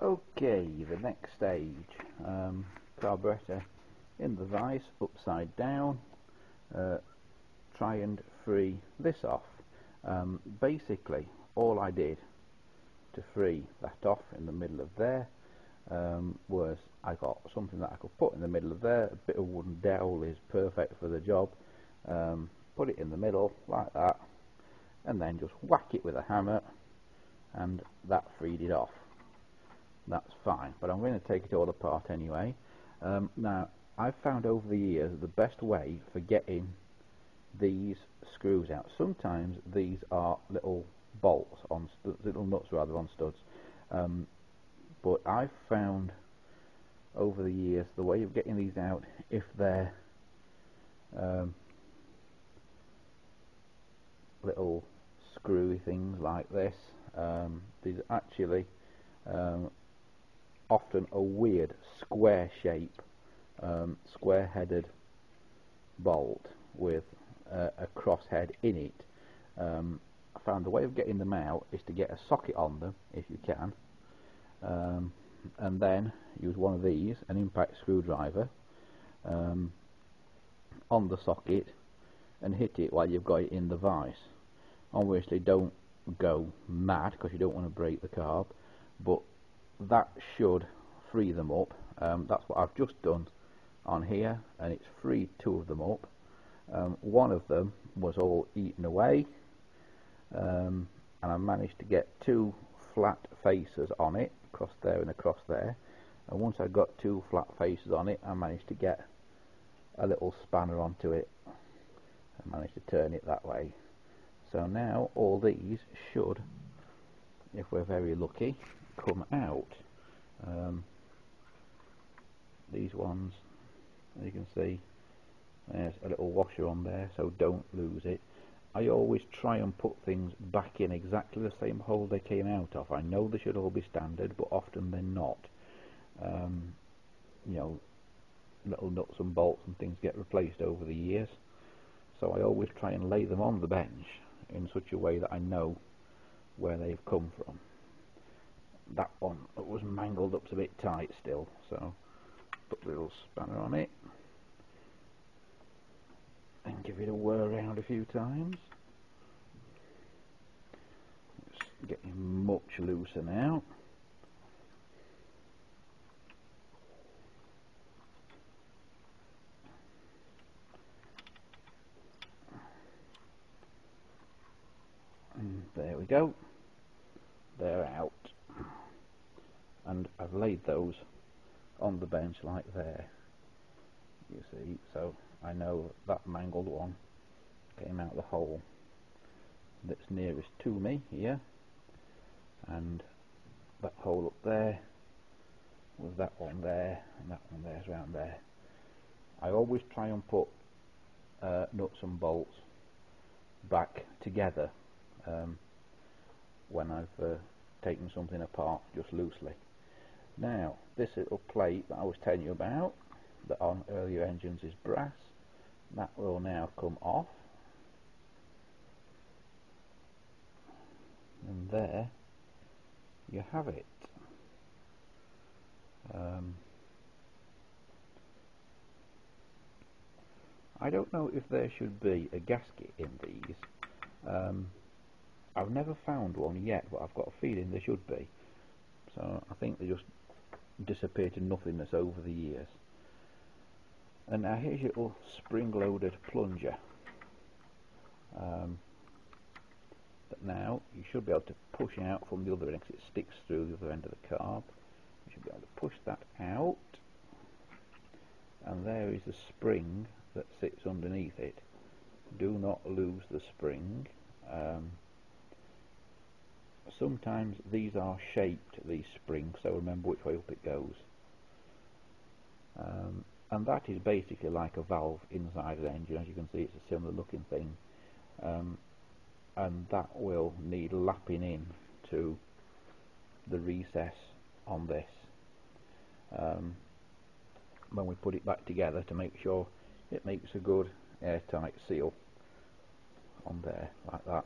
Okay, the next stage, carburettor in the vise, upside down. Try and free this off. Basically, all I did to free that off in the middle of there was I got something that I could put in the middle of there. A bit of wooden dowel is perfect for the job. Put it in the middle like that, and then just whack it with a hammer, and that freed it off. That's fine, but I'm going to take it all apart anyway. Now, I've found over the years the best way for getting these screws out. Sometimes these are little bolts on little nuts rather on studs, but I've found over the years the way of getting these out, if they're little screwy things like this, these are actually often a weird square shape, square headed bolt with a cross head in it. I found the way of getting them out is to get a socket on them if you can, and then use one of these, an impact screwdriver, on the socket and hit it while you've got it in the vise. Obviously don't go mad because you don't want to break the carb, but that should free them up. That's what I've just done on here, and it's freed two of them up. One of them was all eaten away, and I managed to get two flat faces on it, across there and across there, and once I got two flat faces on it, I managed to get a little spanner onto it and managed to turn it that way. So now all these should, if we're very lucky, come out. These ones, as you can see, there's a little washer on there, so don't lose it. I always try and put things back in exactly the same hole they came out of. I know they should all be standard, but often they're not. You know, little nuts and bolts and things get replaced over the years, so I always try and lay them on the bench in such a way that I know where they've come from. That one was mangled up a bit tight still, so put a little spanner on it and give it a whir around a few times. It's getting much looser now. And there we go, they're out, and I've laid those on the bench like there, you see, so I know that mangled one came out the hole that's nearest to me here, and that hole up there was that one there, and that one there's around there. I always try and put nuts and bolts back together when I've taken something apart, just loosely. Now, this little plate that I was telling you about, that on earlier engines is brass, that will now come off, and there you have it. I don't know if there should be a gasket in these. I've never found one yet, but I've got a feeling there should be. So I think they just disappeared to nothingness over the years. And now here's your little spring-loaded plunger. But now you should be able to push out from the other end, because it sticks through the other end of the carb. You should be able to push that out, and there is the spring that sits underneath it. Do not lose the spring. Sometimes these are shaped, these springs, so remember which way up it goes. And that is basically like a valve inside an engine. As you can see, it's a similar looking thing, and that will need lapping in to the recess on this when we put it back together, to make sure it makes a good airtight seal on there, like that.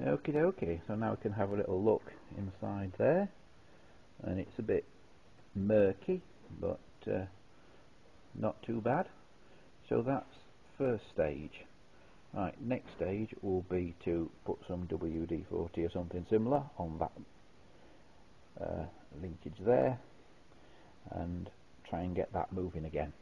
Okie dokie, so now we can have a little look inside there, and it's a bit murky, but not too bad. So that's first stage. Right, next stage will be to put some WD-40 or something similar on that linkage there and try and get that moving again.